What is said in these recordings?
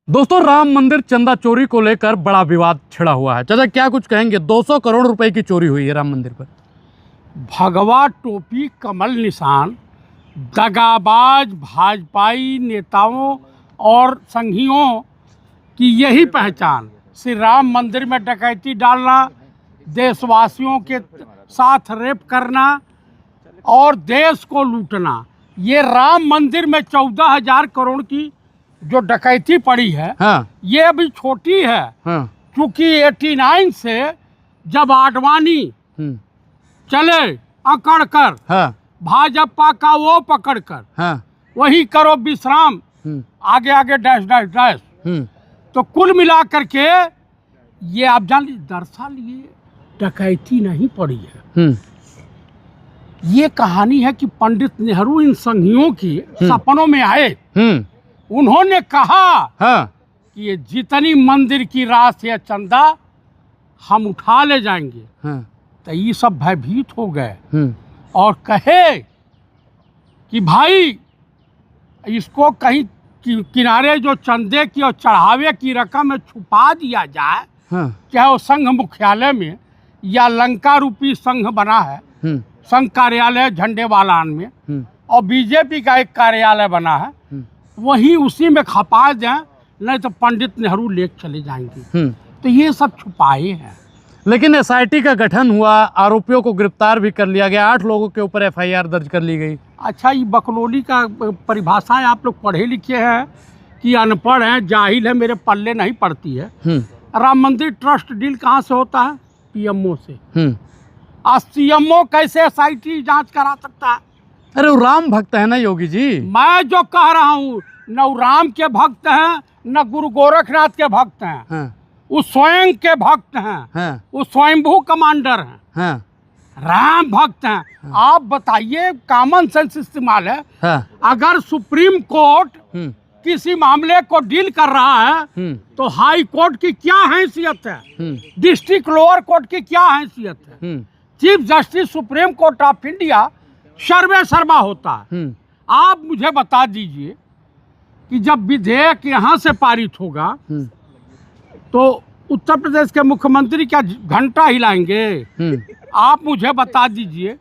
दोस्तों, राम मंदिर चंदा चोरी को लेकर बड़ा विवाद छिड़ा हुआ है। चाचा क्या कुछ कहेंगे? 200 करोड़ रुपए की चोरी हुई है राम मंदिर पर। भगवा टोपी कमल निशान दगाबाज भाजपाई नेताओं और संघियों की यही पहचान। श्री राम मंदिर में डकैती डालना, देशवासियों के साथ रेप करना और देश को लूटना। ये राम मंदिर में 14,000 करोड़ की जो डकैती पड़ी है, हाँ। ये अभी छोटी है। हाँ। क्योंकि 89 से जब आडवाणी चले अकड़ कर, हाँ। भाजपा का वो पकड़ कर, हाँ। वही करो विश्राम, आगे आगे डैश डैश डैश, तो कुल मिला करके ये आप जान लीजिए, दरअसल ये डकैती नहीं पड़ी है। ये कहानी है कि पंडित नेहरू इन संघियों की सपनों में आए। उन्होंने कहा हाँ। कि ये जितनी मंदिर की राशि या चंदा हम उठा ले जाएंगे। हाँ। तो ये सब भयभीत हो गए और कहे कि भाई इसको कहीं किनारे जो चंदे की और चढ़ावे की रकम में छुपा दिया जाए। हाँ। चाहे वो संघ मुख्यालय में या लंका रूपी संघ बना है, संघ कार्यालय झंडेवालान में, और बीजेपी का एक कार्यालय बना है, वही उसी में खपा जाए, नहीं तो पंडित नेहरू लेके चले जाएंगे। तो ये सब छुपाए हैं। लेकिन एसआईटी का गठन हुआ, आरोपियों को गिरफ्तार भी कर लिया गया, 8 लोगों के ऊपर एफआईआर दर्ज कर ली गई। अच्छा, ये बकलोली का परिभाषाएं आप लोग पढ़े लिखे हैं कि अनपढ़ हैं, जाहिल है, मेरे पल्ले नहीं पड़ती है। राम मंदिर ट्रस्ट डील कहाँ से होता है? पीएमओ से। आज सीएमओ कैसे एसआईटी जांच करा सकता है? अरे वो राम भक्त है ना योगी जी। मैं जो कह रहा हूँ, न वो राम के भक्त हैं, न गुरु गोरखनाथ के भक्त हैं। हाँ। वो स्वयं के भक्त हैं। हाँ। वो स्वयंभू कमांडर हैं। हाँ। राम भक्त हैं। हाँ। आप बताइए, कॉमन सेंस इस्तेमाल है। हाँ। अगर सुप्रीम कोर्ट किसी मामले को डील कर रहा है तो हाई कोर्ट की क्या हैसियत है? डिस्ट्रिक्ट लोअर कोर्ट की क्या हैसियत है? Chief justice supreme court of India सर्वे शर्मा होता है। आप मुझे बता दीजिए कि जब विधेयक यहाँ से पारित होगा तो उत्तर प्रदेश के मुख्यमंत्री क्या घंटा हिलाएंगे? आप मुझे बता दीजिए।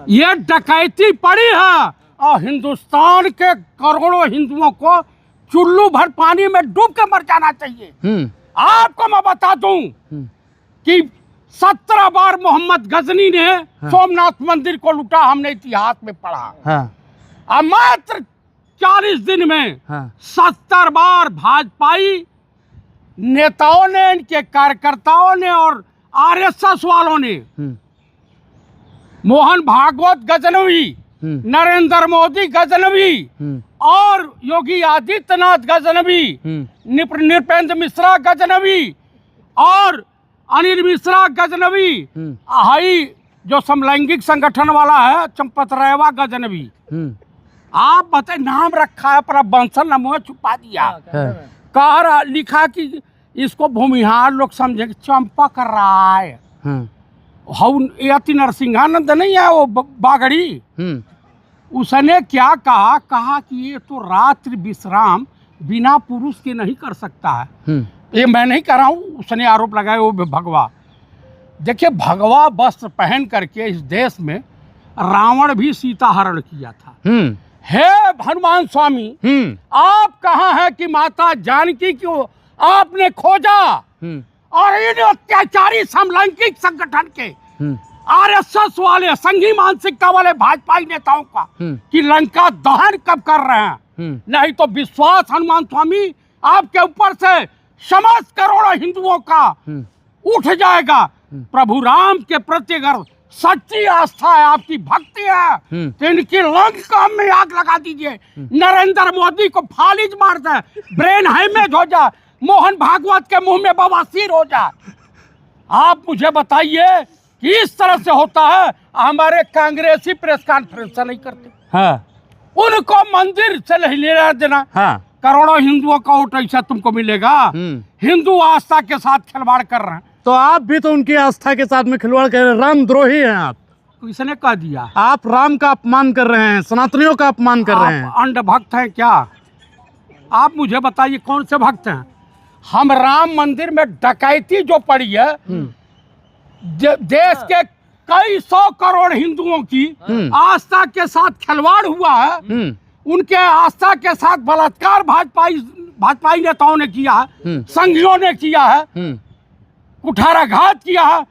ये डकैती पड़ी है और हिंदुस्तान के करोड़ों हिंदुओं को चुल्लू भर पानी में डूब के मर जाना चाहिए। आपको मैं बता दूं कि 17 बार मोहम्मद गजनी ने सोमनाथ मंदिर को लूटा, हमने इतिहास में पढ़ा। अब मात्र 40 दिन में 70 बार भाजपाई नेताओं ने, इनके कार्यकर्ताओं ने और आरएसएस वालों ने, मोहन भागवत गजनवी, नरेंद्र मोदी गजनवी और योगी आदित्यनाथ गजनवी, नृपेंद्र मिश्रा गजनवी और अनिल मिश्रा गजनवी, हाई जो समलैंगिक संगठन वाला है चंपत रेवा गजनवी। आप बताए, नाम रखा है पर बंसल नमूना छुपा दिया। कह रहा, लिखा कि इसको भूमिहार लोग समझेंगे, चंपक राय। यति नरसिंहानंद नहीं है वो बागड़ी, उसने क्या कहा? कहा कि ये तो रात्रि विश्राम बिना पुरुष के नहीं कर सकता है। ये मैं नहीं कर रहा हूँ, उसने आरोप लगाया वो भगवा। देखिए, भगवा वस्त्र पहन करके इस देश में रावण भी सीता हरण किया था। हे हनुमान स्वामी, आप कहाँ हैं कि माता जानकी को आपने खोजा और इन अत्याचारी समलैंगिक संगठन के आरएसएस वाले संघी मानसिकता वाले भाजपाई नेताओं का कि लंका दहन कब कर रहे हैं? नहीं तो विश्वास हनुमान स्वामी आपके ऊपर से समस्त करोड़ों हिंदुओं का उठ जाएगा। प्रभु राम के प्रति अगर सच्ची आस्था है, आपकी भक्ति है, तो इनकी लंका में आग लगा दीजिए। नरेंद्र मोदी को फालिज मार दे, ब्रेन हैमेज हो जाए, मोहन भागवत के मुंह में बवासीर हो जाए। आप मुझे बताइए कि इस तरह से होता है? हमारे कांग्रेसी प्रेस कॉन्फ्रेंस नहीं करते। हाँ। उनको मंदिर से नहीं लेना देना। हाँ। करोड़ों हिंदुओं का वोट ऐसा तुमको मिलेगा? हिंदू आस्था के साथ खिलवाड़ कर रहे हैं। तो आप भी तो उनकी आस्था के साथ में खिलवाड़ कर रहे हैं, राम द्रोही हैं आप। किसने कह दिया? आप राम का अपमान कर रहे हैं, सनातनियों का अपमान कर रहे हैं। अंध भक्त हैं क्या? आप मुझे बताइए कौन से भक्त हैं? हम राम मंदिर में डकैती जो पड़ी है, देश के कई 100 करोड़ हिंदुओं की आस्था के साथ खिलवाड़ हुआ है, उनके आस्था के साथ बलात्कार भाजपाई नेताओं ने किया है, संघियों ने किया है, कुठाराघात किया है,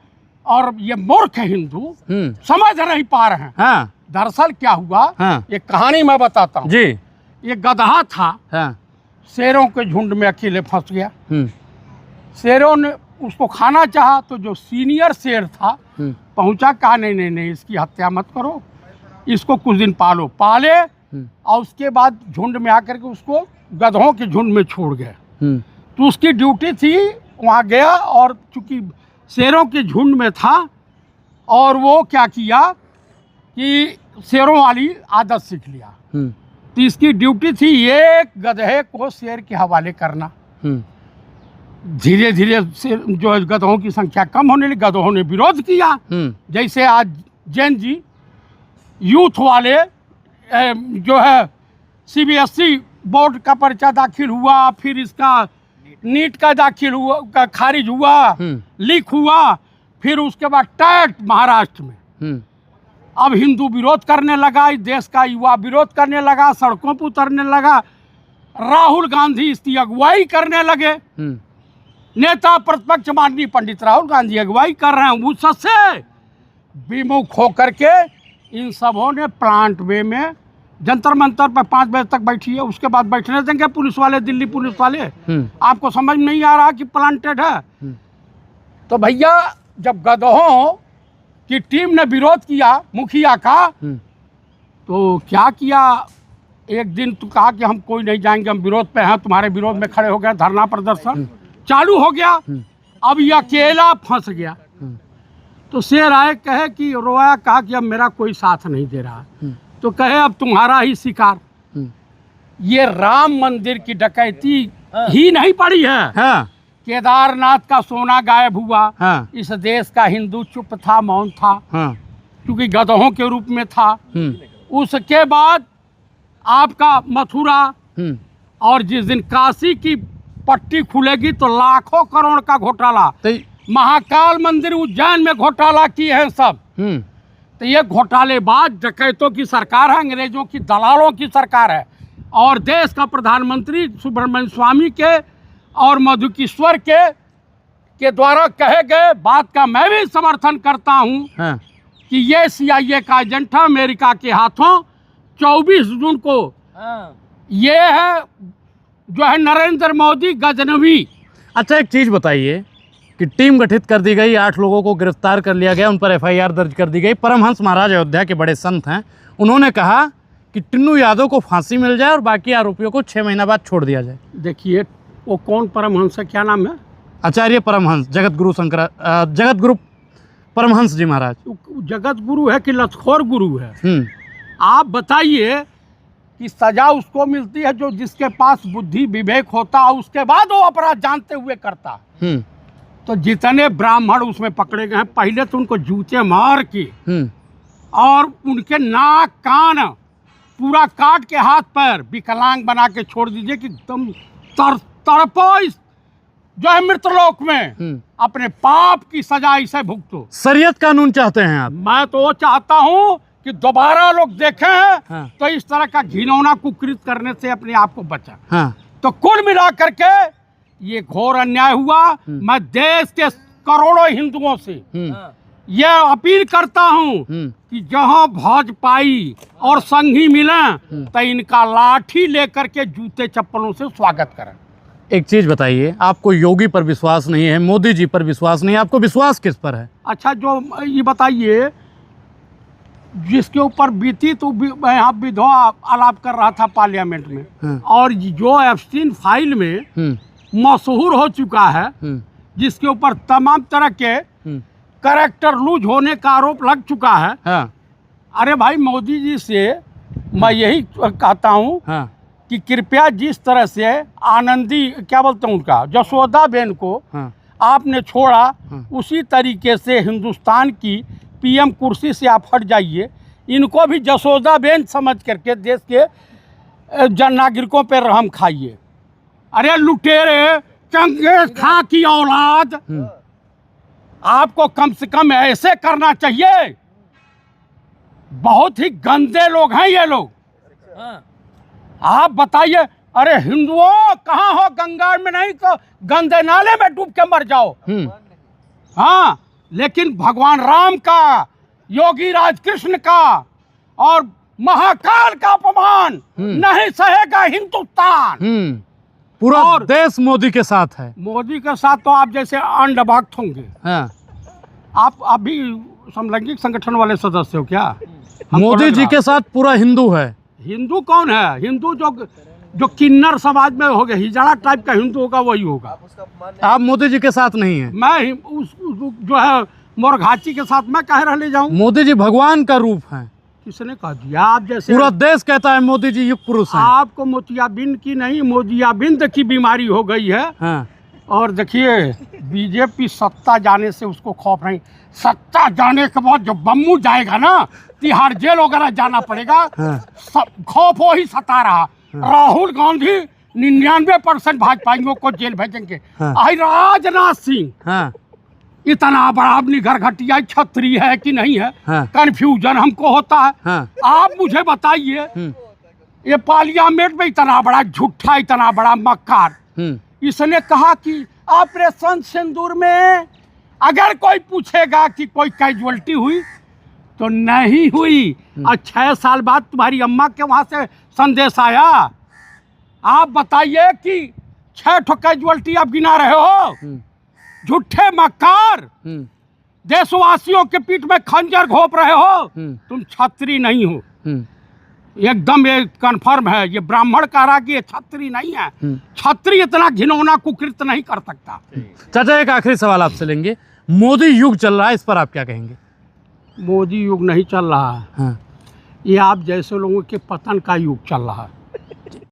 और ये मूर्ख हिंदू समझ नहीं पा रहे हैं। हाँ। दरअसल क्या हुआ, हाँ। एक कहानी मैं बताता हूँ जी। ये गधा था, हाँ। शेरों के झुंड में अकेले फंस गया। शेरों ने उसको खाना चाहा तो जो सीनियर शेर था पहुंचा, कहा नहीं नहीं नहीं इसकी हत्या मत करो, इसको कुछ दिन पालो। पाले और उसके बाद झुंड में आकर के उसको गधों के झुंड में छोड़ गए। तो उसकी ड्यूटी थी, वहाँ गया और चूंकि शेरों के झुंड में था और वो क्या किया कि शेरों वाली आदत सीख लिया। तो इसकी ड्यूटी थी एक गधे को शेर के हवाले करना। धीरे धीरे जो है गधों की संख्या कम होने लगी, गधों ने विरोध किया। जैसे आज जैन जी यूथ वाले जो है CBSE बोर्ड का पर्चा दाखिल हुआ, फिर इसका नीट का दाखिल हुआ, का खारिज हुआ, लीक हुआ, फिर उसके बाद टैट महाराष्ट्र में। अब हिंदू विरोध करने लगा, इस देश का युवा विरोध करने लगा, सड़कों पर उतरने लगा, राहुल गांधी इसकी अगुवाई करने लगे। नेता प्रतिपक्ष माननीय पंडित राहुल गांधी अगुवाई कर रहे हैं। उससे विमुख होकर के इन सबों ने प्लांट वे में जंतर मंतर पर 5 बजे तक बैठी है, उसके बाद बैठने देंगे पुलिस वाले, दिल्ली पुलिस वाले। आपको समझ नहीं आ रहा कि प्लांटेड है? तो भैया जब गधों की टीम ने विरोध किया मुखिया का, तो क्या किया, एक दिन तो कहा कि हम कोई नहीं जाएंगे, हम विरोध पे हैं, तुम्हारे विरोध में खड़े हो गए, धरना प्रदर्शन चालू हो गया। अब ये अकेला फंस गया। तो शेर आए, कहे कि रोया, कहा कि अब मेरा कोई साथ नहीं दे रहा। तो कहे अब तुम्हारा ही शिकार। ये राम मंदिर की डकैती ही नहीं पड़ी है। हाँ। केदारनाथ का सोना गायब हुआ। हाँ। इस देश का हिंदू चुप था, मौन था, हाँ। क्योंकि गधों के रूप में था। उसके बाद आपका मथुरा, और जिस दिन काशी की पट्टी खुलेगी तो लाखों करोड़ का घोटाला। महाकाल मंदिर उज्जैन में घोटाला किए हैं सब। तो ये घोटालेबाज डकैतों की सरकार है, अंग्रेजों की दलालों की सरकार है। और देश का प्रधानमंत्री सुब्रमण्यम स्वामी के और मधुकिश्वर के द्वारा कहे गए बात का मैं भी समर्थन करता हूँ। हाँ। कि ये CIA का एजेंट था अमेरिका के हाथों 24 जून को। हाँ। ये है जो है नरेंद्र मोदी गजनवी। अच्छा एक चीज़ बताइए कि टीम गठित कर दी गई, 8 लोगों को गिरफ्तार कर लिया गया, उन पर FIR दर्ज कर दी गई। परमहंस महाराज अयोध्या के बड़े संत हैं, उन्होंने कहा कि टिन्नू यादव को फांसी मिल जाए और बाकी आरोपियों को 6 महीना बाद छोड़ दिया जाए। देखिए वो कौन परमहंस है, क्या नाम है? आचार्य परमहंस, जगत गुरु परमहंस जी महाराज। जगत गुरु है कि लतखोर गुरु है? आप बताइए कि सजा उसको मिलती है जो जिसके पास बुद्धि विवेक होता है, उसके बाद वो अपराध जानते हुए करता। तो जितने ब्राह्मण उसमें पकड़े गए हैं, पहले तो उनको जूते मार के और उनके नाक कान पूरा काट के हाथ पैर विकलांग बना के छोड़ दीजिए कि एकदम तड़पो इस जो है मृतलोक में, अपने पाप की सजा इसे भुगतो। शरीयत कानून चाहते हैं आप? मैं तो वो चाहता हूँ कि दोबारा लोग देखें। हाँ। तो इस तरह का घिनौना कुकृत करने से अपने आप को बचा। हाँ। तो कुल मिला करके ये घोर अन्याय हुआ। मैं देश के करोड़ों हिंदुओं से ये अपील करता हूँ कि जहाँ भाजपाई और संघी मिले तो इनका लाठी लेकर के जूते चप्पलों से स्वागत करें। एक चीज बताइए, आपको योगी पर विश्वास नहीं है, मोदी जी पर विश्वास नहीं है, आपको विश्वास किस पर है? अच्छा जो ये बताइए, जिसके ऊपर बीती तो मैं यहाँ विधवा आलाप कर रहा था पार्लियामेंट में। हाँ। और जो एप्स्टीन फाइल में मशहूर हो चुका है, जिसके ऊपर तमाम तरह के कैरेक्टर लूज होने का आरोप लग चुका है। हाँ। अरे भाई मोदी जी से मैं यही कहता हूँ। हाँ। कि कृपया जिस तरह से आनंदी क्या बोलते हैं उनका जसोदा बेन को हाँ। आपने छोड़ा, हाँ। उसी तरीके से हिंदुस्तान की PM कुर्सी से आप हट जाइए। इनको भी जसोदा बेन समझ करके देश के जन नागरिकों पर रहम खाइए। अरे लुटेरे, चंगेज खां की औलाद, आपको कम से कम ऐसे करना चाहिए। बहुत ही गंदे लोग हैं ये लोग। आप बताइए, अरे हिंदुओं कहाँ हो, गंगा में नहीं तो गंदे नाले में डूब के मर जाओ। हाँ, लेकिन भगवान राम का, योगी राज कृष्ण का और महाकाल का अपमान नहीं सहेगा हिंदुस्तान। पूरा देश मोदी के साथ है। मोदी के साथ तो आप जैसे अंडभक्त होंगे। हाँ। आप अभी समलैंगिक संगठन वाले सदस्य हो क्या? मोदी जी के साथ पूरा हिंदू है। हिंदू कौन है? हिंदू जो किन्नर समाज में हो गया, हिजड़ा टाइप का हिंदू होगा वही होगा। आप मोदी जी के साथ नहीं है? मैं जो है मोरघाची के साथ मैं कह रह जाऊं। मोदी जी भगवान का रूप है। किसने कह दिया? आप जैसे पूरा देश कहता है मोदी जी युग पुरुष हैं। आपको मोतियाबिंद की नहीं, मोदियाबिंद की बीमारी हो गई है। हाँ। और देखिए, बीजेपी सत्ता जाने से उसको खौफ नहीं, सत्ता जाने के बाद जो बम्मू जाएगा ना, तिहाड़ जेल वगैरह जाना पड़ेगा। हाँ। खौफ वो ही सता रहा। हाँ। राहुल गांधी 99% भाजपाइयों को जेल भेजेंगे। हाँ। आई राजनाथ सिंह, हाँ। इतना बड़ा अपनी घर घटिया छतरी है कि नहीं है? हाँ। कंफ्यूजन हमको होता है। हाँ। आप मुझे बताइए, ये पार्लियामेंट में इतना बड़ा झूठा, इतना बड़ा मक्कार, इसने कहा कि ऑपरेशन सिंदूर में अगर कोई पूछेगा कि कोई कैजुअलिटी हुई तो नहीं हुई। और 6 साल बाद तुम्हारी अम्मा के वहां से संदेश आया। आप बताइए कि 6 ठो कैजुअलिटी आप गिना रहे हो। झूठे मक्कार, देशवासियों के पीठ में खंजर घोंप रहे हो। तुम छत्री नहीं हो, एकदम ये कन्फर्म है। ये ब्राह्मण कह रहा कि ये छत्री नहीं है। छत्री इतना घिनौना कुकृत्य नहीं कर सकता। चाचा, एक आखिरी सवाल आपसे लेंगे। मोदी युग चल रहा है, इस पर आप क्या कहेंगे? मोदी युग नहीं चल रहा है। हाँ। ये आप जैसे लोगों के पतन का युग चल रहा है।